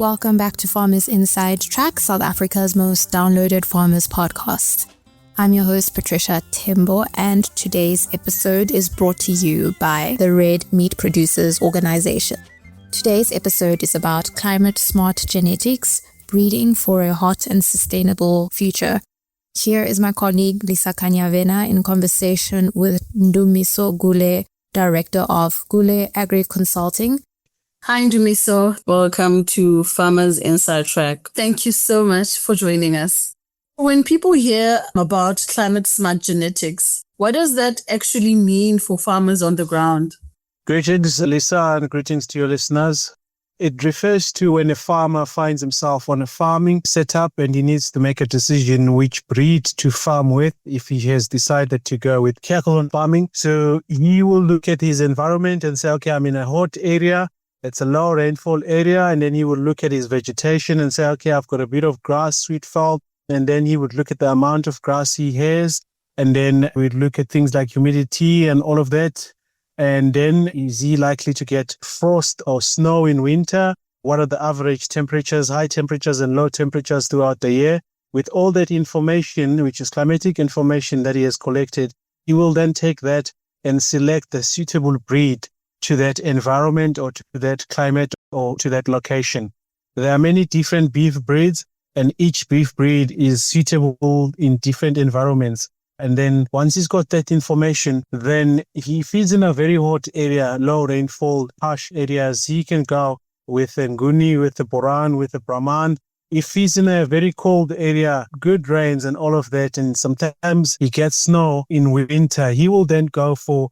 Welcome back to Farmers Inside Track, South Africa's most downloaded farmers podcast. I'm your host, Patricia Timbo, and today's episode is brought to you by the Red Meat Producers Organization. Today's episode is about climate-smart genetics, breeding for a hot and sustainable future. Here is my colleague Lisa Kanyavena in conversation with Ndumiso Gule, director of Gule Agri Consulting. Hi, Ndumiso. Welcome to Farmers Inside Track. Thank you so much for joining us. When people hear about climate-smart genetics, what does that actually mean for farmers on the ground? Greetings, Lisa, and greetings to your listeners. It refers to when a farmer finds himself on a farming setup and he needs to make a decision which breed to farm with if he has decided to go with cattle farming. So he will look at his environment and say, okay, I'm in a hot area. It's a low rainfall area. And then he will look at his vegetation and say, okay, I've got a bit of grass, sweet felt. And then he would look at the amount of grass he has. And then we'd look at things like humidity and all of that. And then is he likely to get frost or snow in winter? What are the average temperatures, high temperatures and low temperatures throughout the year? With all that information, which is climatic information that he has collected, he will then take that and select the suitable breed to that environment or to that climate or to that location. There are many different beef breeds, and each beef breed is suitable in different environments. And then once he's got that information, then if he feeds in a very hot area, low rainfall, harsh areas, he can go with a Nguni, with the Boran, with the Brahman. If he's in a very cold area, good rains and all of that, and sometimes he gets snow in winter, he will then go for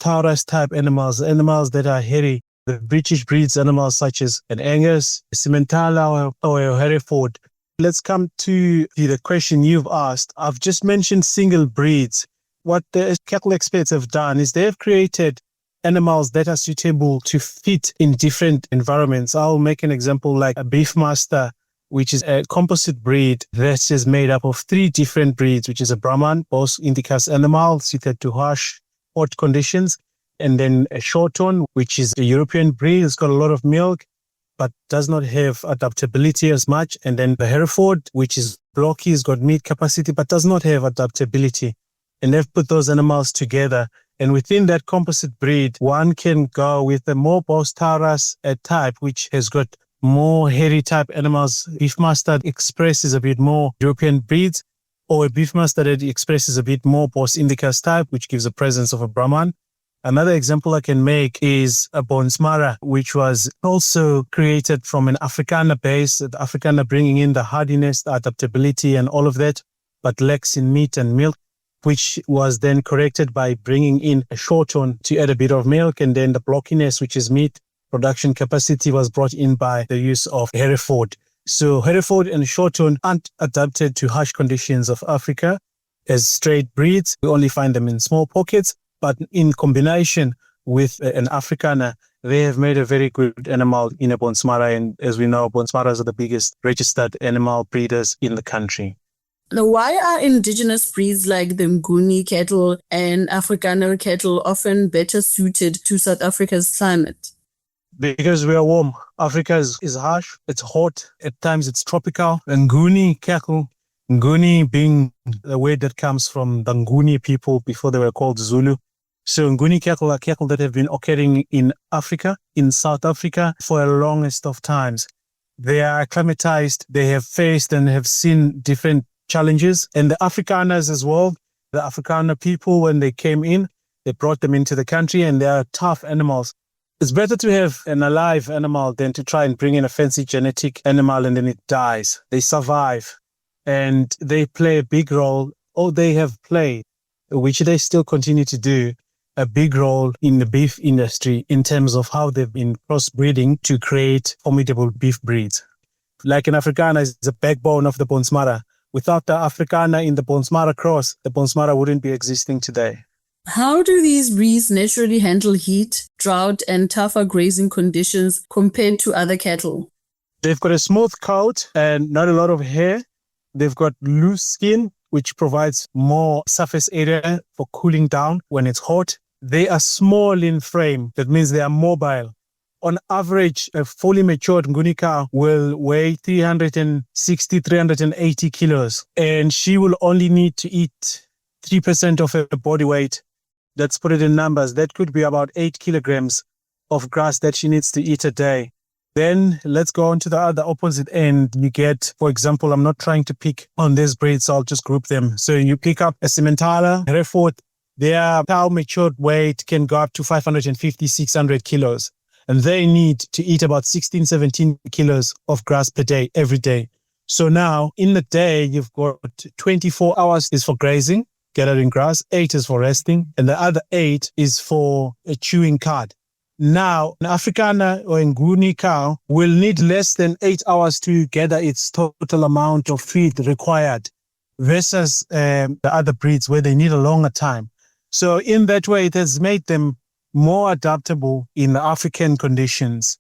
Taurus type animals that are hairy, the British breeds animals such as an Angus, a Simmentala or a Hereford. Let's come to the question you've asked. I've just mentioned single breeds. What the cattle experts have done is they've created animals that are suitable to fit in different environments. I'll make an example like a Beefmaster, which is a composite breed that is made up of 3 different breeds, which is a Brahman, both Indicus animal suited to harsh, hot conditions, and then a Shorthorn, which is a European breed. It's got a lot of milk, but does not have adaptability as much. And then the Hereford, which is blocky, has got meat capacity, but does not have adaptability. And they've put those animals together. And within that composite breed, one can go with a more Bos Taurus type, which has got more hairy type animals. Beefmaster expresses a bit more European breeds, or a Beefmaster that expresses a bit more Bos Indicus type, which gives a presence of a Brahman. Another example I can make is a Bonsmara, which was also created from an Afrikaner base, the Afrikaner bringing in the hardiness, the adaptability and all of that, but lacks in meat and milk, which was then corrected by bringing in a Shorthorn to add a bit of milk, and then the blockiness, which is meat production capacity, was brought in by the use of Hereford. So Hereford and Shorthorn aren't adapted to harsh conditions of Africa as straight breeds. We only find them in small pockets. But in combination with an Afrikaner, they have made a very good animal in a Bonsmara. And as we know, Bonsmaras are the biggest registered animal breeders in the country. Now, why are indigenous breeds like the Nguni cattle and Afrikaner cattle often better suited to South Africa's climate? Because we are warm. Africa is harsh, it's hot, at times it's tropical. And Nguni cattle, Nguni being the word that comes from the Nguni people before they were called Zulu. So Nguni cattle are cattle that have been occurring in Africa, in South Africa, for the longest of times. They are acclimatized, they have faced and have seen different challenges. And the Afrikaners as well, the Afrikaner people, when they came in, they brought them into the country, and they are tough animals. It's better to have an alive animal than to try and bring in a fancy genetic animal and then it dies. They survive and they play a big role, or they have played, which they still continue to do, a big role in the beef industry in terms of how they've been crossbreeding to create formidable beef breeds. Like an Afrikaner is the backbone of the Bonsmara. Without the Afrikaner in the Bonsmara cross, the Bonsmara wouldn't be existing today. How do these breeds naturally handle heat, drought, and tougher grazing conditions compared to other cattle? They've got a smooth coat and not a lot of hair. They've got loose skin, which provides more surface area for cooling down when it's hot. They are small in frame. That means they are mobile. On average, a fully matured Nguni cow will weigh 360, 380 kilos, and she will only need to eat 3% of her body weight. Let's put it in numbers. That could be about 8 kilograms of grass that she needs to eat a day. Then let's go on to the other opposite end. You get, for example, I'm not trying to pick on this breed, so I'll just group them. So you pick up a Simmenthaler, Hereford. Their cow matured weight can go up to 550, 600 kilos. And they need to eat about 16, 17 kilos of grass per day, every day. So now in the day, you've got 24 hours is for grazing, gathering grass, 8 is for resting, and the other 8 is for a chewing cud. Now, an Afrikaner or a Nguni cow will need less than 8 hours to gather its total amount of feed required versus the other breeds where they need a longer time. So in that way, it has made them more adaptable in the African conditions.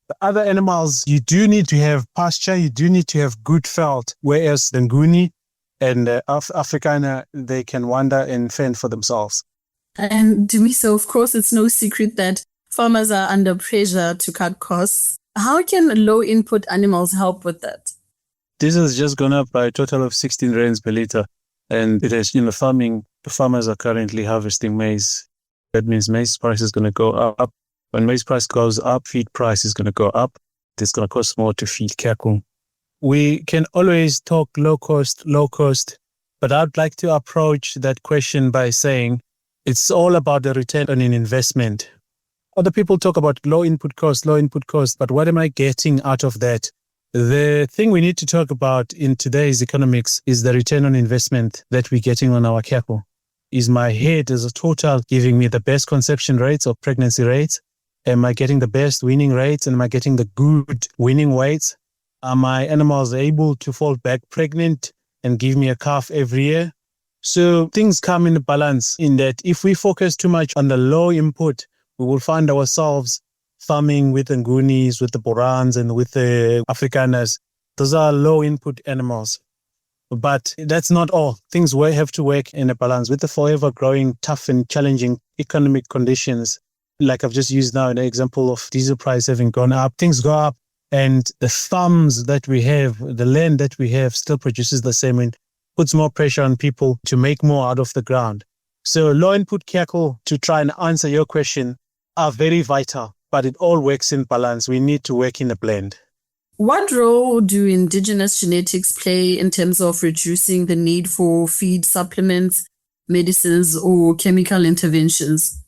The other animals, you do need to have pasture, you do need to have good felt, whereas the Nguni and the Afrikaner, they can wander and fend for themselves. And Ndumiso, of course, it's no secret that farmers are under pressure to cut costs. How can low input animals help with that? This has just gone up by a total of 16 rands per litre. And it is in the farming, the farmers are currently harvesting maize. That means maize price is going to go up. When maize price goes up, feed price is going to go up. It's going to cost more to feed cattle. We can always talk low cost, but I'd like to approach that question by saying it's all about the return on an investment. Other people talk about low input cost, but what am I getting out of that? The thing we need to talk about in today's economics is the return on investment that we're getting on our cattle. Is my head as a total giving me the best conception rates or pregnancy rates? Am I getting the best winning rates? And am I getting the good winning weights? Are my animals able to fall back pregnant and give me a calf every year? So things come in balance in that if we focus too much on the low input, we will find ourselves farming with the Ngunis, with the Borans, and with the Afrikaners. Those are low input animals. But that's not all. Things have to work in a balance with the forever growing tough and challenging economic conditions. Like I've just used now an example of diesel price having gone up. Things go up and the farms that we have, the land that we have still produces the same and puts more pressure on people to make more out of the ground. So low input cattle, to try and answer your question, are very vital, but it all works in balance. We need to work in a blend. What role do indigenous genetics play in terms of reducing the need for feed supplements, medicines, or chemical interventions?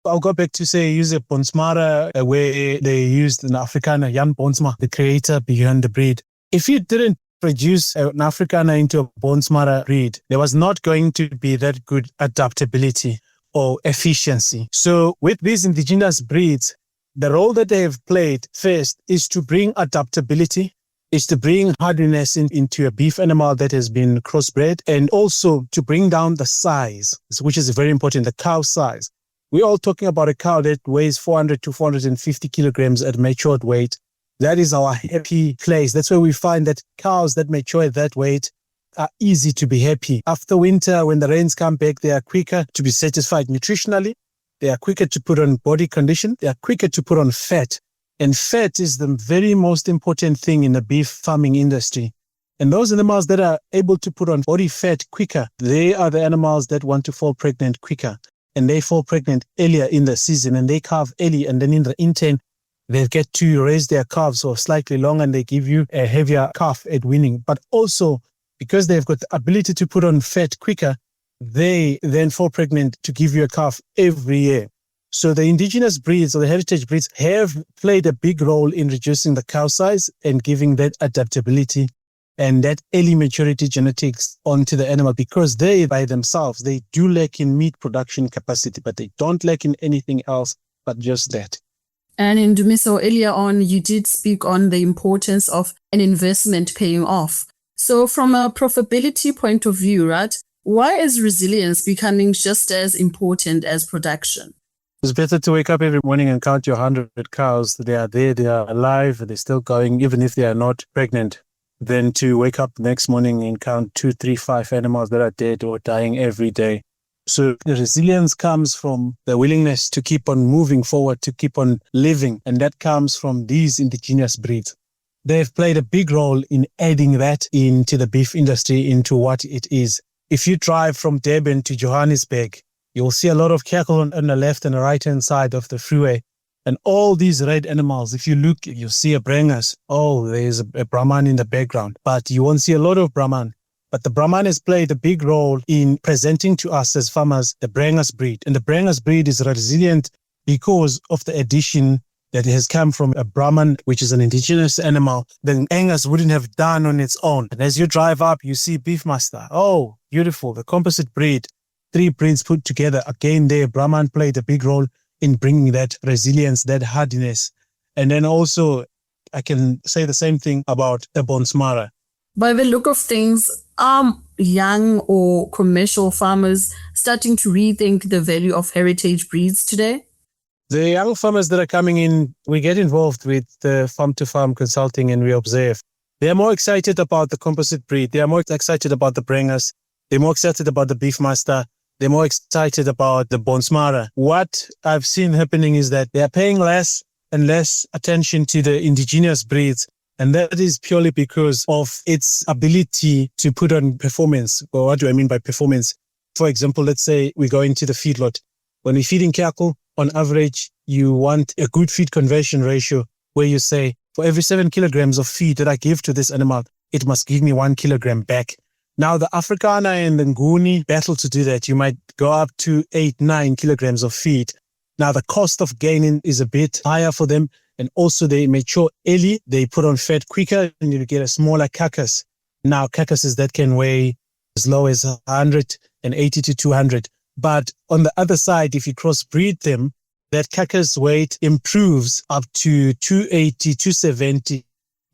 I'll go back to say use a Bonsmara where they used an Afrikaner, Jan Bonsma, the creator behind the breed. If you didn't produce an Afrikaner into a Bonsmara breed, there was not going to be that good adaptability or efficiency. So with these indigenous breeds, the role that they have played first is to bring adaptability, is to bring hardiness into a beef animal that has been crossbred, and also to bring down the size, which is very important, the cow size. We're all talking about a cow that weighs 400 to 450 kilograms at matured weight. That is our happy place. That's where we find that cows that mature at that weight are easy to be happy. After winter, when the rains come back, they are quicker to be satisfied nutritionally. They are quicker to put on body condition. They are quicker to put on fat. And fat is the very most important thing in the beef farming industry. And those animals that are able to put on body fat quicker, they are the animals that want to fall pregnant quicker. And they fall pregnant earlier in the season and they calve early. And then in the intern, they get to raise their calves for slightly longer and they give you a heavier calf at winning. But also, because they've got the ability to put on fat quicker, they then fall pregnant to give you a calf every year. So the indigenous breeds or the heritage breeds have played a big role in reducing the cow size and giving that adaptability and that early maturity genetics onto the animal, because they by themselves, they do lack in meat production capacity, but they don't lack in anything else but just that. And in Ndumiso, earlier on, you did speak on the importance of an investment paying off. So from a profitability point of view, right, why is resilience becoming just as important as production? It's better to wake up every morning and count your 100 cows. They are there, they are alive, they're still going, even if they are not pregnant, than to wake up the next morning and count 2, 3, 5 animals that are dead or dying every day. So the resilience comes from the willingness to keep on moving forward, to keep on living. And that comes from these indigenous breeds. They've played a big role in adding that into the beef industry, into what it is. If you drive from Durban to Johannesburg, you'll see a lot of cattle on the left and the right-hand side of the freeway. And all these red animals, if you look, you see a Brangus. Oh, there's a Brahman in the background. But you won't see a lot of Brahman. But the Brahman has played a big role in presenting to us as farmers the Brangus breed. And the Brangus breed is resilient because of the addition that has come from a Brahman, which is an indigenous animal, the Angus wouldn't have done on its own. And as you drive up, you see Beefmaster. Oh, beautiful. The composite breed, 3 breeds put together. Again, there, Brahman played a big role in bringing that resilience, that hardiness. And then also, I can say the same thing about the Bonsmara. By the look of things, are young or commercial farmers starting to rethink the value of heritage breeds today? The young farmers that are coming in, we get involved with the farm-to-farm consulting and we observe. They're more excited about the composite breed. They are more excited about the Brangus. They're more excited about the Beefmaster. They're more excited about the Bonsmara. What I've seen happening is that they are paying less and less attention to the indigenous breeds. And that is purely because of its ability to put on performance. Well, what do I mean by performance? For example, let's say we go into the feedlot. When we're feeding cattle, on average, you want a good feed conversion ratio where you say, for every 7 kilograms of feed that I give to this animal, it must give me 1 kilogram back. Now, the Afrikaner and the Nguni battle to do that. You might go up to 8-9 kilograms of feed. Now, the cost of gaining is a bit higher for them. And also, they mature early. They put on fat quicker and you get a smaller carcass. Now, carcasses that can weigh as low as 180 to 200. But on the other side, if you crossbreed them, that carcass weight improves up to 280, 270.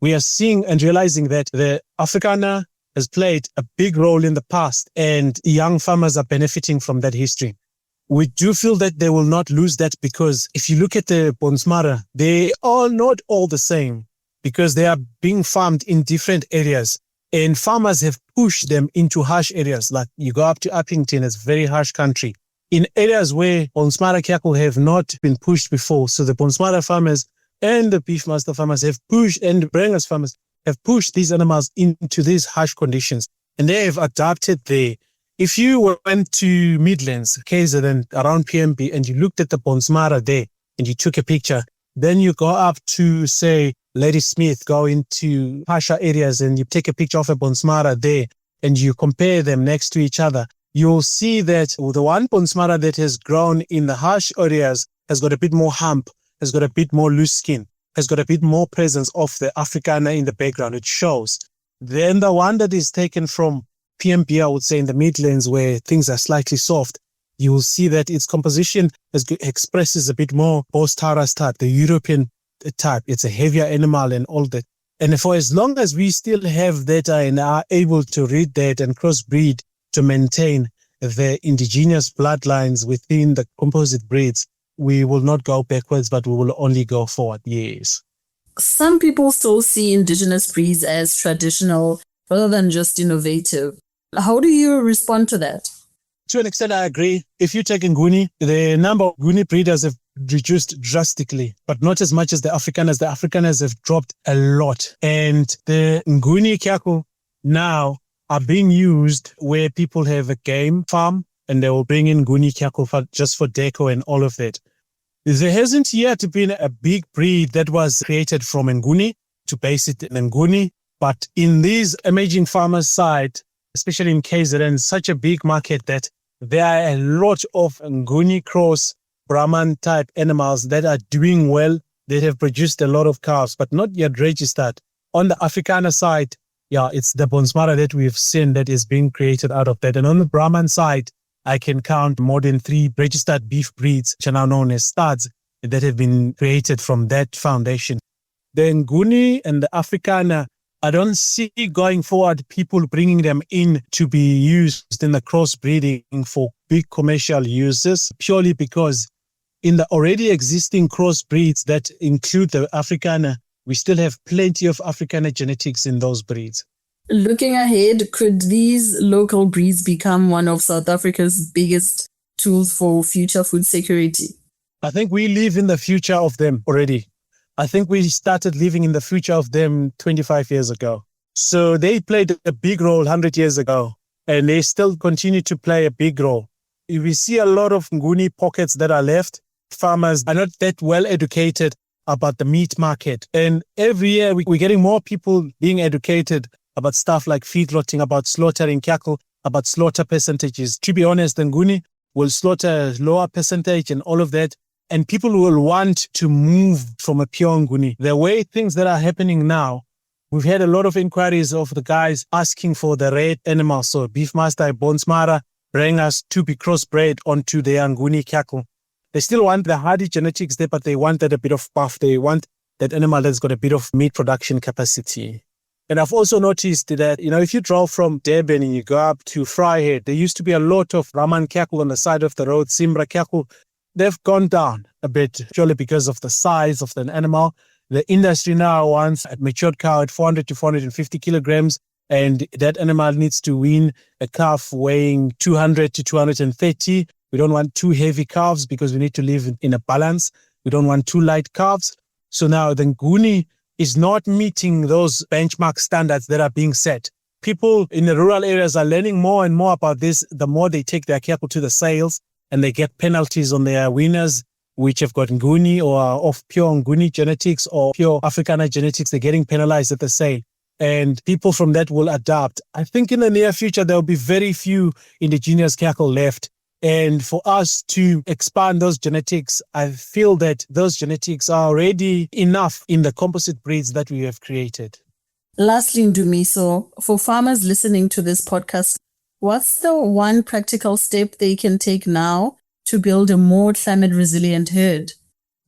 We are seeing and realizing that the Afrikaner has played a big role in the past and young farmers are benefiting from that history. We do feel that they will not lose that because if you look at the Bonsmara, they are not all the same because they are being farmed in different areas. And farmers have pushed them into harsh areas. Like you go up to Uppington, it's very harsh country. In areas where Bonsmara cattle have not been pushed before. So the Bonsmara farmers and the Beefmaster farmers have pushed, and the Brangus farmers have pushed these animals into these harsh conditions. And they have adapted there. If you went to Midlands, KZN, around PMB, and you looked at the Bonsmara there, and you took a picture, then you go up to, say, Ladysmith, go into harsher areas and you take a picture of a Bonsmara there and you compare them next to each other, you'll see that the one Bonsmara that has grown in the harsh areas has got a bit more hump, has got a bit more loose skin, has got a bit more presence of the Afrikaner in the background. It shows. Then the one that is taken from PMB, I would say in the Midlands where things are slightly soft, you will see that its composition expresses a bit more Bos-Taras type, the European type. It's a heavier animal and all that. And for as long as we still have data and are able to read that and crossbreed to maintain the indigenous bloodlines within the composite breeds, we will not go backwards, but we will only go forward. Yes. Some people still see indigenous breeds as traditional rather than just innovative. How do you respond to that? To an extent, I agree. If you take Nguni, the number of Nguni breeders have reduced drastically, but not as much as the Afrikaners. The Afrikaners have dropped a lot. And the Nguni cattle now are being used where people have a game farm and they will bring in Nguni cattle just for deco and all of that. There hasn't yet been a big breed that was created from Nguni to base it in Nguni. But in these emerging farmers' side, especially in KZN, such a big market that there are a lot of Nguni cross Brahman type animals that are doing well. They have produced a lot of calves, but not yet registered. On the Afrikaner side, it's the Bonsmara that we've seen that is being created out of that. And on the Brahman side, I can count more than 3 registered beef breeds, which are now known as studs, that have been created from that foundation. The Nguni and the Afrikaner, I don't see going forward people bringing them in to be used in the crossbreeding for big commercial uses, purely because in the already existing crossbreeds that include the Afrikaner, we still have plenty of Afrikaner genetics in those breeds. Looking ahead, could these local breeds become one of South Africa's biggest tools for future food security? I think we live in the future of them already. I think we started living in the future of them 25 years ago. So they played a big role 100 years ago, and they still continue to play a big role. We see a lot of Nguni pockets that are left. Farmers are not that well educated about the meat market. And every year we're getting more people being educated about stuff like feedlotting, about slaughtering cattle, about slaughter percentages. To be honest, the Nguni will slaughter a lower percentage and all of that. And people will want to move from a pure Nguni. The way things that are happening now, we've had a lot of inquiries of the guys asking for the red animals. So Beefmaster, Bonsmara, bring us to be crossbred onto their Nguni cattle. They still want the hardy genetics there, but they want that a bit of buff. They want that animal that's got a bit of meat production capacity. And I've also noticed that, if you drove from Durban and you go up to Vryheid, there used to be a lot of Raman cattle on the side of the road, Simbra cattle. They've gone down a bit, purely because of the size of the animal. The industry now wants a matured cow at 400 to 450 kilograms, and that animal needs to wean a calf weighing 200 to 230. We don't want too heavy calves because we need to live in a balance. We don't want too light calves. So now the Nguni is not meeting those benchmark standards that are being set. People in the rural areas are learning more and more about this the more they take their cattle to the sales, and they get penalties on their winners, which have got Nguni or of pure Nguni genetics or pure Afrikaner genetics. They're getting penalized at the sale. And people from that will adapt. I think in the near future, there will be very few indigenous cattle left. And for us to expand those genetics, I feel that those genetics are already enough in the composite breeds that we have created. Lastly, Ndumiso, for farmers listening to this podcast, what's the one practical step they can take now to build a more climate-resilient herd?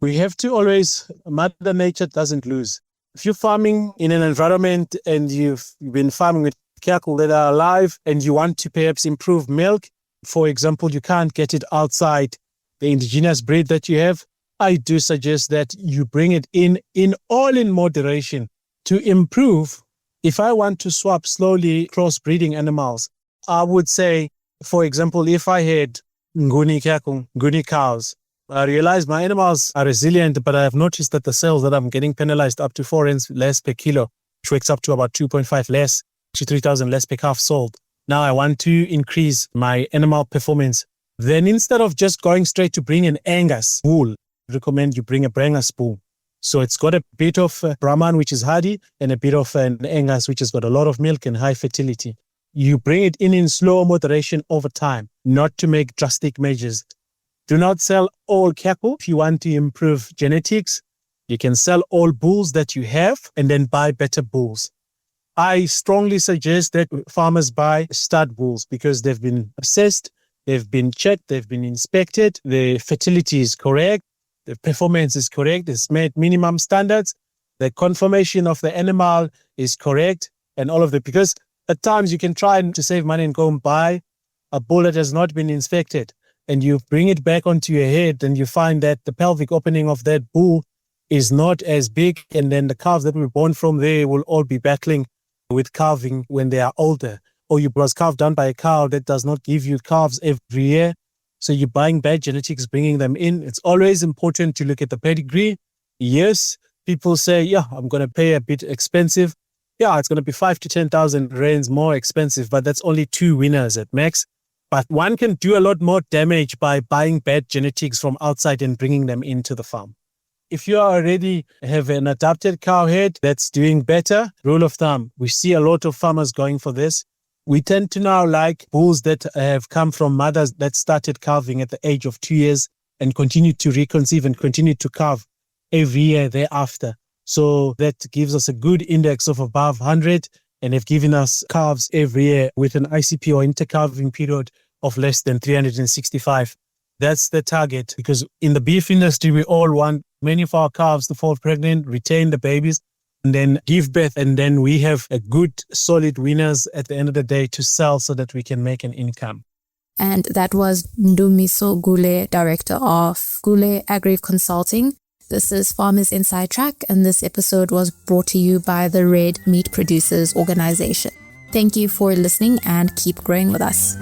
We have to always, Mother Nature doesn't lose. If you're farming in an environment and you've been farming with cattle that are alive and you want to perhaps improve milk, for example, you can't get it outside the indigenous breed that you have, I do suggest that you bring it in moderation to improve. If I want to swap slowly crossbreeding animals, I would say, for example, if I had Nguni cattle, Nguni cows, I realize my animals are resilient, but I have noticed that the sales that I'm getting penalized up to 4 rands less per kilo, which works up to about 2.5 less to 3,000 less per calf sold. Now I want to increase my animal performance. Then instead of just going straight to bring an Angus bull, I recommend you bring a Brangus bull. So it's got a bit of Brahman, which is hardy, and a bit of an Angus, which has got a lot of milk and high fertility. You bring it in slow moderation over time, not to make drastic measures. Do not sell all cattle. If you want to improve genetics, you can sell all bulls that you have and then buy better bulls. I strongly suggest that farmers buy stud bulls because they've been assessed, they've been checked, they've been inspected, the fertility is correct, the performance is correct, it's met minimum standards, the conformation of the animal is correct, and all of that. Because at times you can try to save money and go and buy a bull that has not been inspected, and you bring it back onto your head and you find that the pelvic opening of that bull is not as big, and then the calves that were born from there will all be battling with calving when they are older. Or you was calved down by a cow that does not give you calves every year. So you're buying bad genetics, bringing them in. It's always important to look at the pedigree. Yes, people say, I'm going to pay a bit expensive. Yeah, it's going to be 5 to 10,000 rands more expensive, but that's only 2 winners at max. But one can do a lot more damage by buying bad genetics from outside and bringing them into the farm. If you already have an adapted cow head that's doing better, rule of thumb, we see a lot of farmers going for this. We tend to now like bulls that have come from mothers that started calving at the age of 2 years and continue to reconceive and continue to calve every year thereafter. So that gives us a good index of above 100 and have given us calves every year with an ICP or intercalving period of less than 365. That's the target, because in the beef industry, we all want many of our calves to fall pregnant, retain the babies, and then give birth. And then we have a good, solid winners at the end of the day to sell so that we can make an income. And that was Ndumiso Gule, Director of Gule Agri Consulting. This is Farmers Inside Track, and this episode was brought to you by the Red Meat Producers Organization. Thank you for listening and keep growing with us.